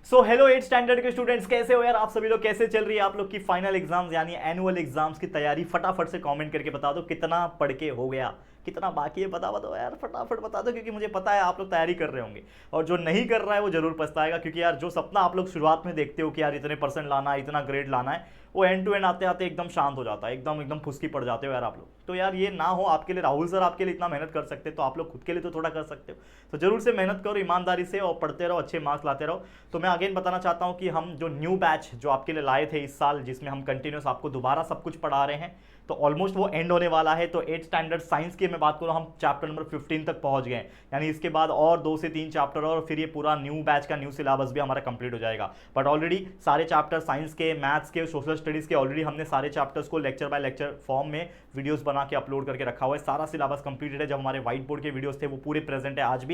So hello 8 standard के students, कैसे हो यार आप सभी लोग? कैसे चल रही है आप लोग की फाइनल एग्जाम्स यानी एनुअल एग्जाम्स की तैयारी? फटाफट से कमेंट करके बता दो कितना पढ़ के हो गया, कितना बाकी है बता दो यार, फटाफट बता दो, क्योंकि मुझे पता है आप लोग तैयारी कर रहे होंगे। और जो नहीं कर रहा है वो जरूर पछताएगा, क्योंकि यार जो सपना आप लोग शुरुआत में देखते हो कि यार इतने परसेंट लाना है, इतना ग्रेड लाना है, वो एंड टू एंड आते आते एकदम शांत हो जाता है, एकदम एकदम फुसकी पड़ जाते हो यार आप लोग। तो यार ये ना हो आपके लिए, राहुल सर आपके लिए इतना मेहनत कर सकते हैं, तो आप लोग खुद के लिए तो थोड़ा कर सकते हो। तो जरूर से मेहनत करो ईमानदारी से और पढ़ते रहो, अच्छे मार्क्स लाते रहो। तो मैं अगेन बताना चाहता हूँ कि हम जो न्यू बैच जो आपके लिए लाए थे इस साल, जिसमें हम कंटिन्यूस आपको दोबारा सब कुछ पढ़ा रहे हैं, तो ऑलमोस्ट वो एंड होने वाला है। तो 8 स्टैंडर्ड साइंस की मैं बात करूँ, हम चैप्टर नंबर 15 तक पहुंच गए, यानी इसके बाद और 2 से 3 चैप्टर और फिर ये पूरा न्यू बैच का न्यू सिलेबस भी हमारा कंप्लीट हो जाएगा। बट ऑलरेडी सारे चैप्टर साइंस के, मैथ्स के, सोशल स्टडीज के ऑलरेडी हमने सारे चैप्टर्स को लेक्चर बाय लेक्चर फॉर्म में वीडियोस बना के अपलोड करके रखा हुआ है। सारा सिलेबस कंप्लीटेड है। जब हमारे व्हाइट बोर्ड के वीडियोस थे वो पूरे प्रेजेंट है, आज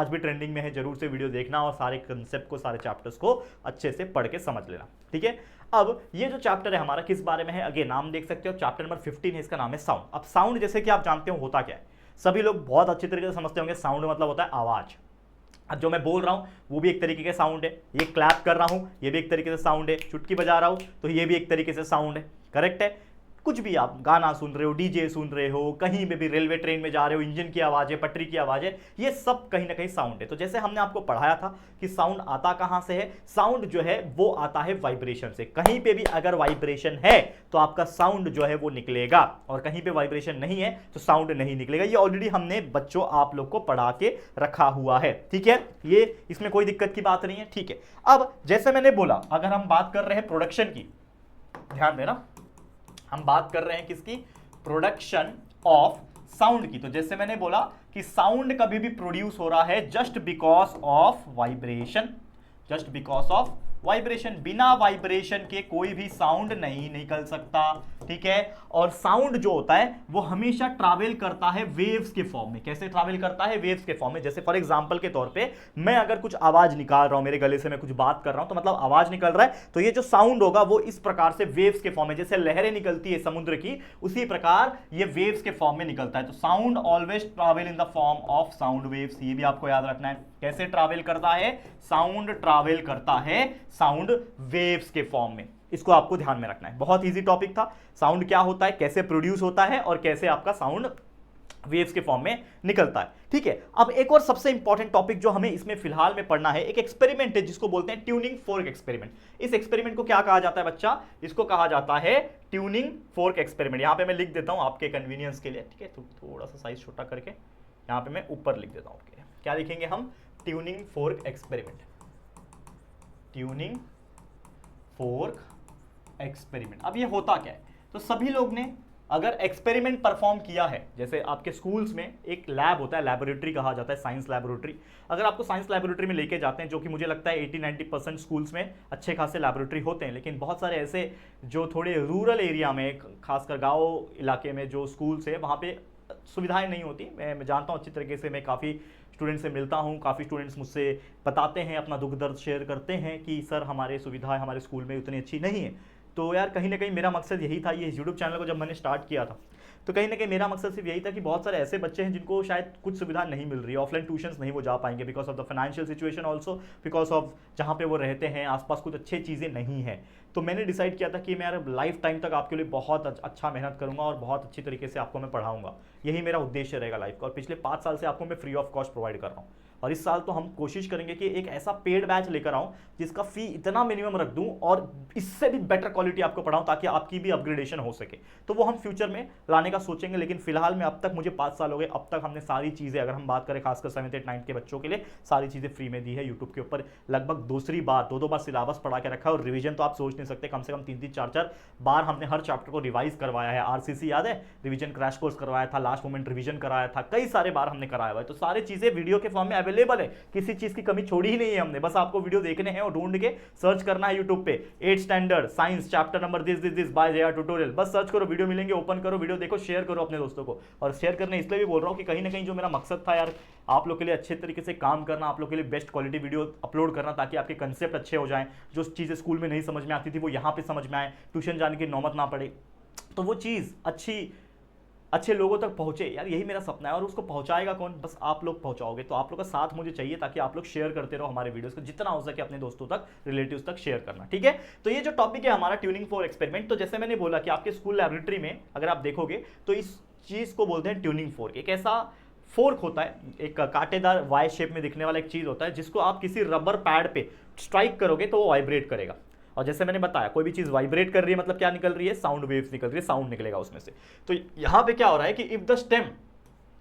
भी ट्रेंडिंग में है। जरूर से वीडियो देखना और सारे कंसेप्ट को, सारे चैप्टर्स को अच्छे से पढ़ के समझ लेना, ठीक है। अब ये जो चैप्टर है हमारा किस बारे में है, अगे नाम देख सकते हो, चैप्टर नंबर 15 है, इसका नाम है साउंड। अब साउंड जैसे कि आप जानते हो होता क्या है, सभी लोग बहुत अच्छी तरीके से समझते होंगे। साउंड मतलब होता है आवाज। अब जो मैं बोल रहा हूं वो भी एक तरीके का साउंड है, ये क्लैप कर रहा हूं ये भी एक तरीके से साउंड है, चुटकी बजा रहा हूं तो ये भी एक तरीके से साउंड है, करेक्ट है। कुछ भी आप गाना सुन रहे हो, डीजे सुन रहे हो, कहीं पे भी रेलवे ट्रेन में जा रहे हो, इंजन की आवाज है, पटरी की आवाज है, ये सब कहीं ना कहीं साउंड है। तो जैसे हमने आपको पढ़ाया था कि साउंड आता कहां से है, साउंड जो है वो आता है वाइब्रेशन से। कहीं पे भी अगर वाइब्रेशन है तो आपका साउंड जो है वो निकलेगा, और कहीं पे वाइब्रेशन नहीं है तो साउंड नहीं निकलेगा। ये ऑलरेडी हमने बच्चों आप लोग को पढ़ा के रखा हुआ है, ठीक है। ये इसमें कोई दिक्कत की बात नहीं है, ठीक है। अब जैसे मैंने बोला, अगर हम बात कर रहे हैं प्रोडक्शन की, ध्यान देना, हम बात कर रहे हैं किसकी, प्रोडक्शन ऑफ साउंड की। तो जैसे मैंने बोला कि साउंड कभी भी प्रोड्यूस हो रहा है just because of vibration, just because of vibration. बिना वाइब्रेशन के कोई भी साउंड नहीं निकल सकता, ठीक है। और साउंड जो होता है वो हमेशा ट्रैवल करता है वेव्स के फॉर्म में। कैसे ट्रैवल करता है, वेव्स के फॉर्म में। जैसे फॉर एग्जांपल के तौर पे मैं अगर कुछ आवाज निकाल रहा हूं, मेरे गले से मैं कुछ बात कर रहा हूं, तो मतलब आवाज निकल रहा है, तो ये जो साउंड होगा वो इस प्रकार से वेव्स के फॉर्म में, जैसे लहरें निकलती है समुद्र की, उसी प्रकार ये वेव्स के फॉर्म में निकलता है। तो sound always travel in the form of sound waves, ये भी आपको याद रखना है। कैसे ट्रैवल करता है, साउंड ट्रैवल करता है साउंड वेव्स के फॉर्म में। इसको आपको ध्यान में रखना है, बहुत इजी टॉपिक था। साउंड क्या होता है, कैसे प्रोड्यूस होता है, और कैसे आपका साउंड वेव्स के फॉर्म में निकलता है, ठीक है। अब एक और सबसे इंपॉर्टेंट टॉपिक जो हमें इसमें फिलहाल में पढ़ना है, एक एक्सपेरिमेंट है जिसको बोलते हैं ट्यूनिंग फोर्क एक्सपेरिमेंट। इस एक्सपेरिमेंट को क्या कहा जाता है बच्चा, इसको कहा जाता है ट्यूनिंग फोर्क एक्सपेरिमेंट। यहां पे मैं लिख देता हूं आपके कन्वीनियंस के लिए, ठीक है। थोड़ा सा साइज छोटा करके यहां पे मैं ऊपर लिख देता हूं। क्या लिखेंगे हम, tuning fork experiment, tuning fork experiment. अब ये होता क्या है, तो सभी लोग ने अगर एक्सपेरिमेंट परफॉर्म किया है, जैसे आपके स्कूल्स में एक लैब होता है, लैबोरेटरी कहा जाता है, साइंस लैबोरेटरी। अगर आपको साइंस लैबोरेटरी में लेके जाते हैं, जो कि मुझे लगता है 80-90% स्कूल्स में अच्छे खासे लैबोरेटरी होते हैं, लेकिन बहुत सारे ऐसे जो थोड़े रूरल एरिया में, खासकर गाँव इलाके में जो स्कूल्स है, वहाँ पे सुविधाएं नहीं होती। मैं जानता हूँ अच्छी तरीके से, मैं काफ़ी स्टूडेंट से मिलता हूँ, काफ़ी स्टूडेंट्स मुझसे बताते हैं, अपना दुख दर्द शेयर करते हैं कि सर हमारे सुविधाएं हमारे स्कूल में उतनी अच्छी नहीं है। तो यार कहीं ना कहीं मेरा मकसद यही था, ये यूट्यूब चैनल को जब मैंने स्टार्ट किया था, तो कहीं ना कहीं मेरा मकसद सिर्फ यही था कि बहुत सारे ऐसे बच्चे हैं जिनको शायद कुछ सुविधा नहीं मिल रही है, ऑफलाइन ट्यूशंस नहीं वो जा पाएंगे, because of the financial situation, also because of जहाँ पे वो रहते हैं आसपास कुछ अच्छी चीज़ें नहीं है। तो मैंने डिसाइड किया था कि मैं यार लाइफ टाइम तक आपके लिए बहुत अच्छा मेहनत करूंगा और बहुत अच्छी तरीके से आपको मैं पढ़ाऊंगा। यही मेरा उद्देश्य रहेगा लाइफ का, और पिछले 5 साल से आपको मैं फ्री ऑफ कॉस्ट प्रोवाइड कर रहा हूँ। और इस साल तो हम कोशिश करेंगे कि एक ऐसा पेड बैच लेकर आऊं जिसका फी इतना मिनिमम रख दूं और इससे भी बेटर क्वालिटी आपको पढ़ाऊं, ताकि आपकी भी अपग्रेडेशन हो सके। तो वो हम फ्यूचर में लाने का सोचेंगे, लेकिन फिलहाल में अब तक मुझे 5 साल हो गए, अब तक हमने सारी चीज़ें, अगर हम बात करें खासकर 7th 8th 9th के बच्चों के लिए, सारी चीज़ें फ्री में दी है यूट्यूब के ऊपर। लगभग दो बार सिलेबस पढ़ा के रखा है, और रिवीजन तो आप सोच नहीं सकते, कम से कम 3-3 4-4 बार हमने हर चैप्टर को रिवाइज करवाया है। आरसीसी याद है, रिवीजन क्रैश कोर्स करवाया था, लास्ट मोमेंट रिवीजन कराया था, कई सारे बार हमने कराया हुआ है। तो सारी चीज़ें वीडियो के फॉर्म में अवेलेबल है, किसी चीज की कमी छोड़ी ही नहीं है हमने। बस आपको वीडियो देखने हैं और ढूंढ के सर्च करना है यूट्यूब पे, 8 standard science chapter number this by Jaya tutorial, बस सर्च करो, वीडियो मिलेंगे, ओपन करो, वीडियो देखो, शेयर करो अपने दोस्तों को। और शेयर करने इसलिए भी बोल रहा हूं कि कहीं ना कहीं जो मेरा मकसद था यार, आप लोग के लिए अच्छे तरीके से काम करना, आप लोग के लिए बेस्ट क्वालिटी वीडियो अपलोड करना, ताकि आपके कंसेप्ट अच्छे हो जाएं, जो चीज़ें स्कूल में नहीं समझ में आती थी वो यहाँ पे समझ में आए, ट्यूशन जाने की नौबत ना पड़े। तो वो चीज़ अच्छे लोगों तक पहुंचे, यार यही मेरा सपना है। और उसको पहुंचाएगा कौन? बस आप लोग पहुंचाओगे। तो आप लोग का साथ मुझे चाहिए, ताकि आप लोग शेयर करते रहो हमारे वीडियोस को, जितना हो सके अपने दोस्तों तक, रिलेटिव्स तक शेयर करना, ठीक है। तो ये जो टॉपिक है हमारा ट्यूनिंग फोर्क एक्सपेरिमेंट, तो जैसे मैंने बोला कि आपके स्कूल लैबोरेटरी में अगर आप देखोगे तो इस चीज को बोलते हैं ट्यूनिंग फोर्क। एक ऐसा फोर्क होता है, एक कांटेदार वाई शेप में दिखने वाला एक चीज होता है, जिसको आप किसी रबर पैड पे स्ट्राइक करोगे तो वो वाइब्रेट करेगा। और जैसे मैंने बताया, कोई भी चीज वाइब्रेट कर रही है मतलब क्या निकल रही है? साउंड वेव्स निकल रही है, साउंड निकलेगा उसमें से। तो यहां पे क्या हो रहा है कि इफ द स्टेम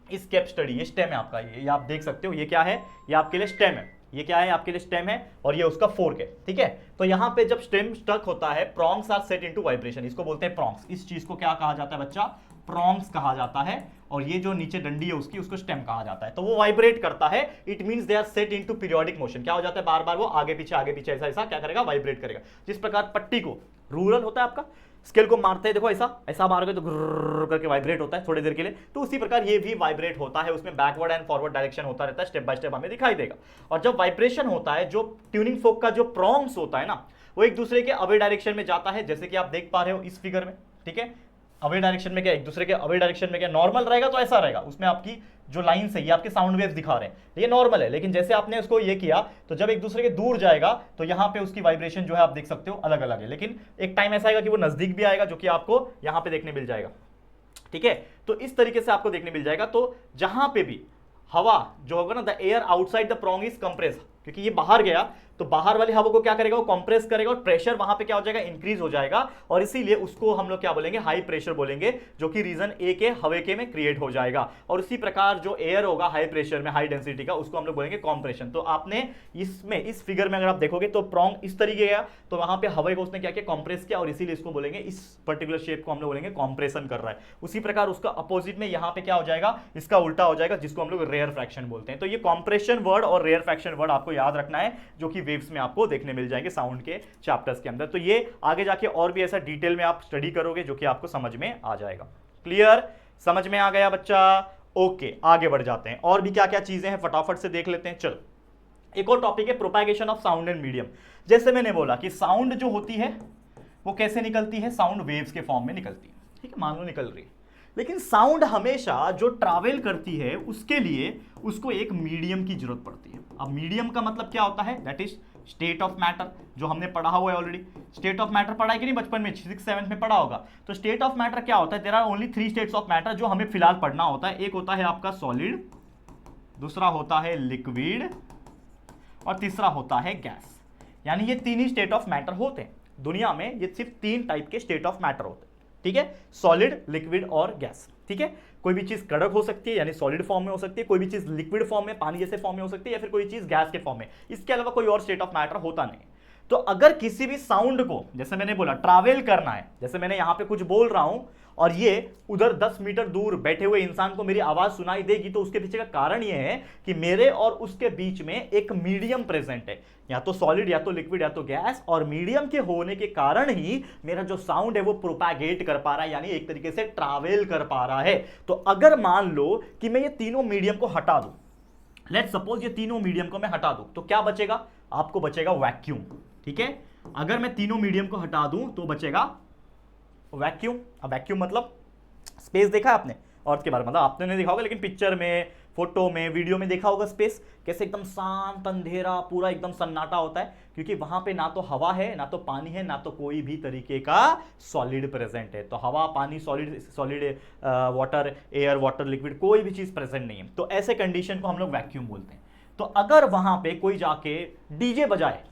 इस केप स्टडी, ये स्टेम है आपका, ये आप देख सकते हो, ये क्या है? ये आपके लिए स्टेम है। ये क्या है? आपके लिए स्टेम है, और ये उसका फोर्क है, ठीक है। तो यहां पे जब स्टेम स्टक होता है, prongs are set into vibration, इसको बोलते हैं प्रॉन्ग्स। इस चीज को क्या कहा जाता है बच्चा? प्रॉन्ग्स कहा जाता है। और ये जो नीचे डंडी है उसकी, उसको स्टेम कहा जाता है। तो वो वाइब्रेट करता है, it means they are set into periodic motion. क्या हो जाता है? बार बार वो आगे पीछे ऐसा ऐसा क्या करेगा? वाइब्रेट करेगा। जिस प्रकार पट्टी को, रूरल होता है आपका, स्केल को मारते हैं, देखो ऐसा ऐसा मारोगे तो गुर्र करके वाइब्रेट होता है थोड़ी देर के लिए। तो उसी प्रकार ये भी वाइब्रेट होता है, उसमें बैकवर्ड एंड फॉरवर्ड डायरेक्शन होता रहता है, स्टेप बाय स्टेप हमें दिखाई देगा। और जब वाइब्रेशन होता है, जो ट्यूनिंग फोर्क का जो प्रॉन्ग्स होता है ना, वो एक दूसरे के अवे डायरेक्शन में जाता है, जैसे कि आप देख पा रहे हो इस फिगर में, ठीक है। अवे डायरेक्शन में क्या? एक दूसरे के अवे डायरेक्शन में क्या? नॉर्मल रहेगा तो ऐसा रहेगा, उसमें आपकी जो लाइन्स है ये आपके साउंड वेव्स दिखा रहे हैं, ये नॉर्मल है। लेकिन जैसे आपने उसको ये किया, तो जब एक दूसरे के दूर जाएगा तो यहाँ पे उसकी वाइब्रेशन जो है आप देख सकते हो अलग अलग है। लेकिन एक टाइम ऐसा आएगा कि वो नजदीक भी आएगा, जो कि आपको यहाँ पे देखने मिल जाएगा, ठीक है। तो इस तरीके से आपको देखने मिल जाएगा। तो जहां पे भी हवा जो होगा ना, the air outside the prong is compress, क्योंकि ये बाहर गया तो बाहर वाली हवा को क्या करेगा? वो कंप्रेस करेगा, और प्रेशर वहां पे क्या हो जाएगा? इंक्रीज हो जाएगा। और इसीलिए उसको हम लोग क्या बोलेंगे? हाई प्रेशर बोलेंगे, जो कि रीजन ए के हवे के में क्रिएट हो जाएगा। और इसी प्रकार जो एयर होगा हाई प्रेशर में, हाई डेंसिटी का, उसको हम लोग बोलेंगे कॉम्प्रेशन। तो आपने इसमें इस फिगर में अगर आप देखोगे तो प्रॉन्ग इस तरीके गया, तो वहां पे हवा को उसने क्या किया? कॉम्प्रेस किया, और इसीलिए इसको बोलेंगे, इस पर्टिकुलर शेप को हम लोग बोलेंगे कॉम्प्रेशन कर रहा है। उसी प्रकार उसका अपोजिट में यहाँ पे क्या हो जाएगा? इसका उल्टा हो जाएगा, जिसको हम लोग रेयर फ्रैक्शन बोलते हैं। तो ये कॉम्प्रेशन वर्ड और रेयर फ्रैक्शन वर्ड आपको याद रखना है, जो कि वेव्स में आपको देखने मिल जाएंगे साउंड के चैप्टर्स के अंदर। तो ये आगे जाके और भी ऐसा डिटेल में आप स्टडी करोगे, जो कि आपको समझ में आ जाएगा। क्लियर? समझ में आ गया बच्चा? ओके, आगे बढ़ जाते हैं। और भी क्या क्या चीजें हैं फटाफट से देख लेते हैं। चलो, एक और टॉपिक है propagation of sound and medium. जैसे मैंने बोला कि साउंड जो होती है वो कैसे निकलती है? साउंड वेव्स के फॉर्म में निकलती है, ठीक है, मान लो निकल रही है। लेकिन साउंड हमेशा जो ट्रैवल करती है, उसके लिए उसको एक मीडियम की जरूरत पड़ती है। अब मीडियम का मतलब क्या होता है? That is state of matter, जो हमने पढ़ा हुआ है ऑलरेडी। स्टेट ऑफ मैटर पढ़ा है कि नहीं बचपन में? 6th-7th में पढ़ा होगा। तो स्टेट ऑफ मैटर क्या होता है? There are only 3 states of matter जो हमें फिलहाल पढ़ना होता है। एक होता है आपका सॉलिड, दूसरा होता है लिक्विड, और तीसरा होता है गैस। यानी ये 3 ही स्टेट ऑफ मैटर होते हैं दुनिया में। ये सिर्फ 3 टाइप के स्टेट ऑफ मैटर होते हैं, ठीक है, सॉलिड, लिक्विड और गैस, ठीक है। कोई भी चीज कड़क हो सकती है, यानी सॉलिड फॉर्म में हो सकती है, कोई भी चीज लिक्विड फॉर्म में, पानी जैसे फॉर्म में हो सकती है, या फिर कोई चीज गैस के फॉर्म में। इसके अलावा कोई और स्टेट ऑफ मैटर होता नहीं। तो अगर किसी भी साउंड को, जैसे मैंने बोला, ट्रैवल करना है, जैसे मैंने यहां पे कुछ बोल रहा हूं और ये उधर 10 मीटर दूर बैठे हुए इंसान को मेरी आवाज सुनाई देगी, तो उसके पीछे का कारण यह है कि मेरे और उसके बीच में एक मीडियम प्रेजेंट है, या तो सॉलिड, या तो लिक्विड, या तो गैस। और मीडियम के होने के कारण ही मेरा जो साउंड है वो प्रोपैगेट कर पा रहा है, यानी एक तरीके से ट्रैवल कर पा रहा है। तो अगर मान लो कि मैं ये तीनों मीडियम को हटा दूं, लेट्स सपोज ये तीनों मीडियम को मैं हटा दूं, तो क्या बचेगा? आपको बचेगा वैक्यूम, ठीक है। अगर मैं तीनों मीडियम को हटा दूं तो बचेगा वैक्यूम। अब वैक्यूम मतलब स्पेस देखा है आपने अर्थ के बारे में? मतलब आपने नहीं देखा होगा, लेकिन पिक्चर में, फोटो में, वीडियो में देखा होगा स्पेस कैसे एकदम शांत, अंधेरा, पूरा एकदम सन्नाटा होता है, क्योंकि वहां पे ना तो हवा है, ना तो पानी है, ना तो कोई भी तरीके का सॉलिड प्रेजेंट है। तो हवा, पानी, solid water, air, water, liquid, कोई भी चीज प्रेजेंट नहीं है। तो ऐसे कंडीशन को हम लोग वैक्यूम बोलते हैं। तो अगर वहां पे कोई जाके डीजे बजाए,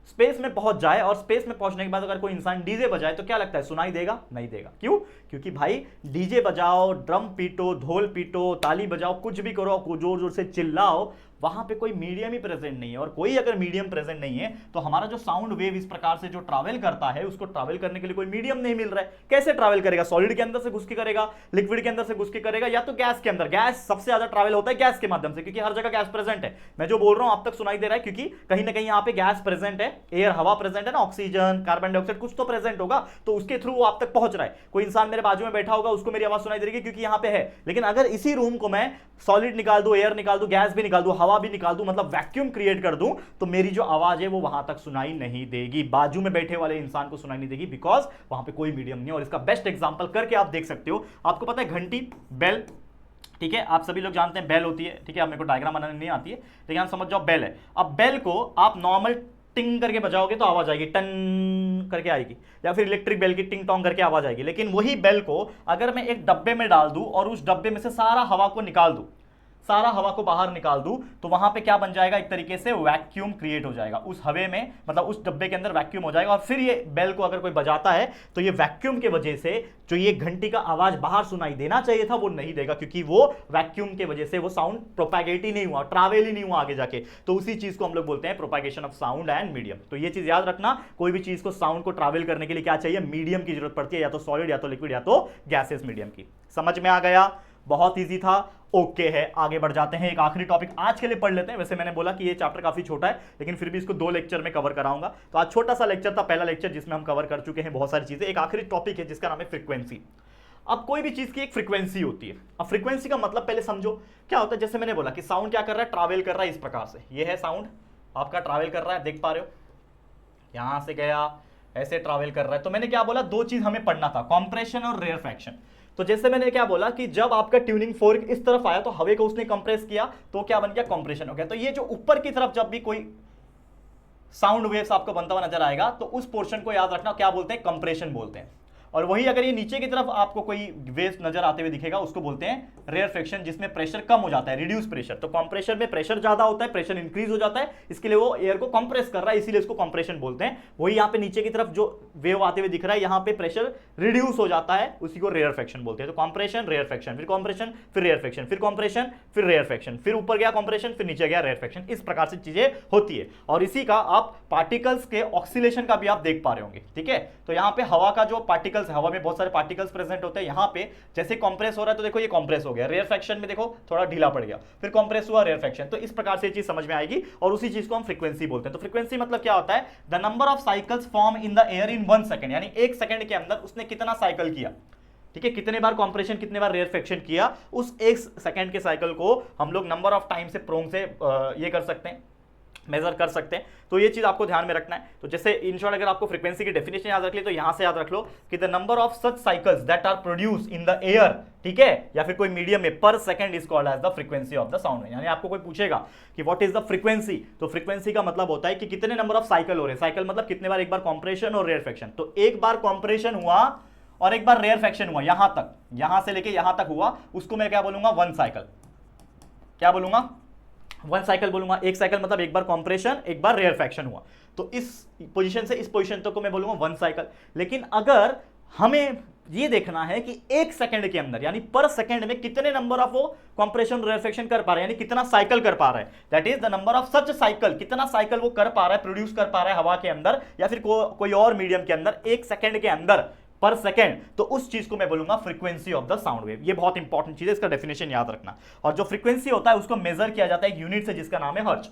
स्पेस में पहुंच जाए, और स्पेस में पहुंचने के बाद अगर कोई इंसान डीजे बजाए, तो क्या लगता है? सुनाई देगा? नहीं देगा। क्यों? क्योंकि भाई डीजे बजाओ, ड्रम पीटो, ढोल पीटो, ताली बजाओ, कुछ भी करो, जोर जोर से चिल्लाओ, वहां पे कोई मीडियम ही प्रेजेंट नहीं है। और कोई अगर मीडियम प्रेजेंट नहीं है, तो हमारा जो साउंड वेव इस प्रकार से जो ट्रैवल करता है, उसको ट्रैवल करने के लिए कोई मीडियम नहीं मिल रहा है। कैसे ट्रैवल करेगा? सॉलिड के अंदर से घुस के करेगा, लिक्विड के अंदर से घुस के करेगा, या तो गैस के अंदर। गैस सबसे ज्यादा ट्रैवल होता है गैस के माध्यम से, क्योंकि हर जगह गैस प्रेजेंट है। मैं जो बोल रहा हूं आप तक सुनाई दे रहा है, क्योंकि कहीं ना कहीं यहाँ पे गैस प्रेजेंट है, एयर, हवा प्रेजेंट है ना, ऑक्सीजन, कार्बन डाइऑक्साइड, कुछ तो प्रेजेंट होगा, तो उसके थ्रू वो आप तक पहुंच रहा है। कोई इंसान मेरे बाजू में बैठा होगा, उसको मेरी आवाज सुनाई दे रही है, क्योंकि यहाँ पे है। लेकिन अगर इसी रूम को मैं सॉलिड निकाल दूं, एयर निकाल दूं, गैस भी निकाल दूं, हवा हवा भी निकाल दूं, मतलब वैक्यूम क्रिएट कर दूं, तो मेरी जो आवाज है वो वहां तक सुनाई नहीं देगी, बाजू में बैठे वाले इंसान को सुनाई नहीं देगी, बिकॉज वहां पे कोई मीडियम नहीं है। और इसका बेस्ट एग्जांपल करके आप देख सकते हो। आपको पता है घंटी, बेल, ठीक है, आप सभी लोग जानते हैं बेल होती है, ठीक है, अब मेरे को डायग्राम बनाने नहीं आती है, लेकिन आप समझ जाओ बेल है। अब बेल को आप नॉर्मल टिंग करके बजाओगे तो आवाज आएगी, टन करके आएगी, या फिर इलेक्ट्रिक बेल की टिंग टोंग करके आवाज आएगी। लेकिन वही बेल को अगर मैं एक डब्बे में डाल दूं और उस डब्बे में से सारा हवा को निकाल दूं, सारा हवा को बाहर निकाल दूं, तो वहां पे क्या बन जाएगा, एक तरीके से वैक्यूम क्रिएट हो जाएगा उस हवे में, मतलब उस डब्बे के अंदर वैक्यूम हो जाएगा। और फिर ये बेल को अगर कोई बजाता है तो ये वैक्यूम के वजह से जो ये घंटी का आवाज बाहर सुनाई देना चाहिए था वो नहीं देगा, क्योंकि वो वैक्यूम के वजह से वो साउंड प्रोपैगेट ही नहीं हुआ, ट्रैवल ही नहीं हुआ आगे जाके। तो उसी चीज को हम लोग बोलते हैं propagation of sound and medium. तो ये चीज याद रखना, कोई भी चीज को साउंड को ट्रैवल करने के लिए क्या चाहिए, मीडियम की जरूरत पड़ती है, या तो सॉलिड, या तो लिक्विड, या तो गैसेस मीडियम की। समझ में आ गया? बहुत इजी था, ओके है। आगे बढ़ जाते हैं, एक आखिरी टॉपिक आज के लिए पढ़ लेते हैं। वैसे मैंने बोला कि ये चैप्टर काफी छोटा है, लेकिन फिर भी इसको 2 लेक्चर में कवर कराऊंगा। तो आज छोटा सा लेक्चर था, पहला लेक्चर, जिसमें हम कवर कर चुके हैं बहुत सारी चीजें। एक आखिरी टॉपिक है जिसका नाम है फ्रीक्वेंसी। अब कोई भी चीज की एक फ्रीक्वेंसी होती है। अब फ्रीक्वेंसी का मतलब पहले समझो क्या होता है। जैसे मैंने बोला कि साउंड क्या कर रहा है, ट्रैवल कर रहा है इस प्रकार से। ये है साउंड आपका ट्रैवल कर रहा है, देख पा रहे हो, यहां से गया, ऐसे ट्रैवल कर रहा है। तो मैंने क्या बोला, 2 चीज हमें पढ़ना था, कॉम्प्रेशन और रेयरफैक्शन। तो जैसे मैंने क्या बोला कि जब आपका ट्यूनिंग फोर्क इस तरफ आया तो हवे को उसने कंप्रेस किया, तो क्या बन गया, कंप्रेशन हो गया। तो ये जो ऊपर की तरफ जब भी कोई साउंड वेव्स आपको बनता हुआ नजर आएगा तो उस पोर्शन को याद रखना, क्या बोलते हैं, कंप्रेशन बोलते हैं। और वही अगर ये नीचे की तरफ आपको कोई वेव्स नजर आते हुए दिखेगा, उसको बोलते हैं रेयरफैक्शन, जिसमें प्रेशर कम हो जाता है, रिड्यूस प्रेशर। तो कंप्रेशन में प्रेशर ज्यादा होता है, प्रेशर इंक्रीज हो जाता है, इसके लिए वो एयर को कंप्रेस कर रहा है, इसीलिए इसको कंप्रेशन बोलते हैं। वही यहाँ पे नीचे की तरफ जो वेव आते हुए दिख रहा है, यहाँ पे प्रेशर रिड्यूस हो जाता है, उसी को रेयरफैक्शन बोलते हैं। तो कंप्रेशन, रेयरफैक्शन, फिर कंप्रेशन, फिर रेयरफैक्शन, फिर कंप्रेशन, फिर रेयरफैक्शन, फिर ऊपर गया कंप्रेशन, फिर नीचे गया रेयरफैक्शन। इस प्रकार से चीजें होती है। और इसी का आप पार्टिकल्स के ऑक्सीलेशन का भी आप देख पा रहे होंगे, ठीक है। तो यहाँ पे हवा का जो पार्टिकल्स, हवा में बहुत सारे पार्टिकल्स प्रेजेंट होते हैं। यहां पे जैसे कंप्रेस हो रहा है तो देखो ये कंप्रेस हो गया, रेयरफैक्शन में देखो थोड़ा ढीला पड़ गया, फिर कंप्रेस हुआ, रेयरफैक्शन। तो इस प्रकार से ये चीज समझ में आएगी, और उसी चीज को हम फ्रीक्वेंसी बोलते हैं। तो फ्रीक्वेंसी मतलब क्या होता है, the number of cycles form in the air in 1 second, यानी 1 सेकंड के अंदर उसने कितना साइकिल किया, ठीक है, कितने बार कंप्रेशन, कितने बार रेयरफैक्शन किया, उस 1 सेकंड के साइकिल को हम लोग नंबर ऑफ टाइम से प्रोंग से ये कर सकते हैं, मेजर कर सकते हैं। तो ये चीज आपको ध्यान में रखना है। तो जैसे इन शॉर्ट अगर आपको फ्रीक्वेंसी की डेफिनेशन याद रख ली तो यहां से याद रख लो कि the number of such cycles that are produce in the air, ठीक है, या फिर कोई मीडियम में, पर second is called as the frequency of the sound wave. यानी आपको कोई पूछेगा कि व्हाट इज द फ्रीक्वेंसी, तो फ्रीक्वेंसी का मतलब होता है कि कितने नंबर ऑफ साइकिल हो रहे हैं। साइकिल मतलब कितने बार एक बार कंप्रेशन और रेयरफैक्शन। तो एक बार कंप्रेशन हुआ और एक बार रेयरफैक्शन हुआ, यहां तक, यहां से लेके यहां तक हुआ, उसको मैं क्या बोलूंगा, 1 साइकिल। क्या बोलूंगा, 1 साइकिल बोलूंगा। 1 साइकिल मतलब एक बार कंप्रेशन, एक बार रेयरफैक्शन हुआ। तो इस पोजीशन से इस पोजीशन तक को मैं बोलूंगा 1 साइकिल। लेकिन अगर हमें ये देखना है कि 1 सेकंड के अंदर, यानी पर सेकंड में कितने नंबर ऑफ वो कंप्रेशन रेयरफैक्शन कर पा रहा है, यानी कितना साइकिल कर पा रहा है, that is the number of such cycle, कितना साइकिल वो कर पा रहा है, प्रोड्यूस कर पा रहा है हवा के अंदर या फिर कोई और मीडियम के अंदर 1 सेकंड के अंदर, पर सेकंड। तो उस चीज को मैं बोलूंगा frequency of the sound wave. ये बहुत इंपॉर्टेंट चीज है, इसका डेफिनेशन याद रखना। और जो फ्रीक्वेंसी होता है उसको मेजर किया जाता है एक यूनिट से, जिसका नाम है हर्ट्ज।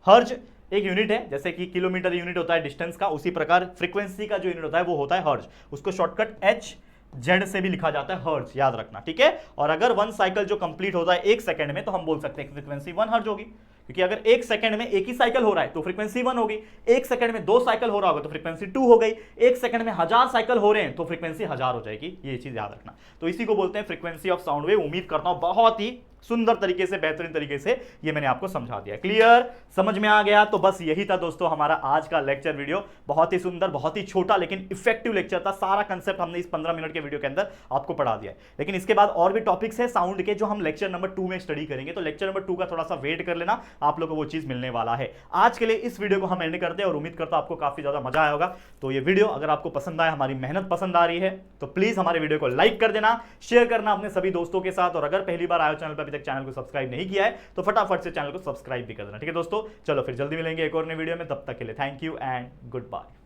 हर्ट्ज एक यूनिट है, जैसे कि किलोमीटर यूनिट होता है डिस्टेंस का, उसी प्रकार फ्रीक्वेंसी का जो यूनिट होता है वो होता है हर्ट्ज। उसको शॉर्टकट HZ से भी लिखा जाता है, हर्ट्ज, याद रखना, ठीक है। और अगर 1 साइकिल जो कंप्लीट होता है 1 सेकंड में, तो हम बोल सकते हैं कि फ्रीक्वेंसी 1 हर्ट्ज होगी, क्योंकि अगर 1 सेकंड में एक ही साइकिल हो रहा है तो फ्रीक्वेंसी 1 होगी। 1 सेकंड में 2 साइकिल हो रहा होगा तो फ्रीक्वेंसी 2 हो गई। 1 सेकंड में 1000 साइकिल हो रहे हैं तो फ्रीक्वेंसी 1000 हो जाएगी। ये चीज याद रखना। तो इसी को बोलते हैं फ्रीक्वेंसी ऑफ साउंड वेव। उम्मीद करता हूं बहुत ही सुंदर तरीके से, बेहतरीन तरीके से ये मैंने आपको समझा दिया। क्लियर, समझ में आ गया? तो बस यही था दोस्तों हमारा आज का लेक्चर वीडियो। बहुत ही सुंदर, बहुत ही छोटा लेकिन इफेक्टिव लेक्चर था। सारा कंसेप्ट हमने इस 15 मिनट के वीडियो के अंदर आपको पढ़ा दिया है। लेकिन इसके बाद और भी टॉपिक्स है साउंड के, जो हम लेक्चर नंबर 2 में स्टडी करेंगे। तो लेक्चर नंबर 2 का थोड़ा सा वेट कर लेना, आप लोगों को वो चीज मिलने वाला है। आज के लिए इस वीडियो को हम एंड करते हैं और उम्मीद करता हूं आपको काफी ज्यादा मजा आया होगा। तो ये वीडियो अगर आपको पसंद आया, हमारी मेहनत पसंद आ रही है, तो प्लीज हमारे वीडियो को लाइक कर देना, शेयर करना अपने सभी दोस्तों के साथ। और अगर पहली बार आए हो चैनल पर, अभी तक चैनल को सब्सक्राइब नहीं किया है, तो फटाफट से चैनल को सब्सक्राइब भी कर देना, ठीक है दोस्तों। चलो फिर जल्दी मिलेंगे एक और नए वीडियो में, तब तक के लिए thank you and good bye.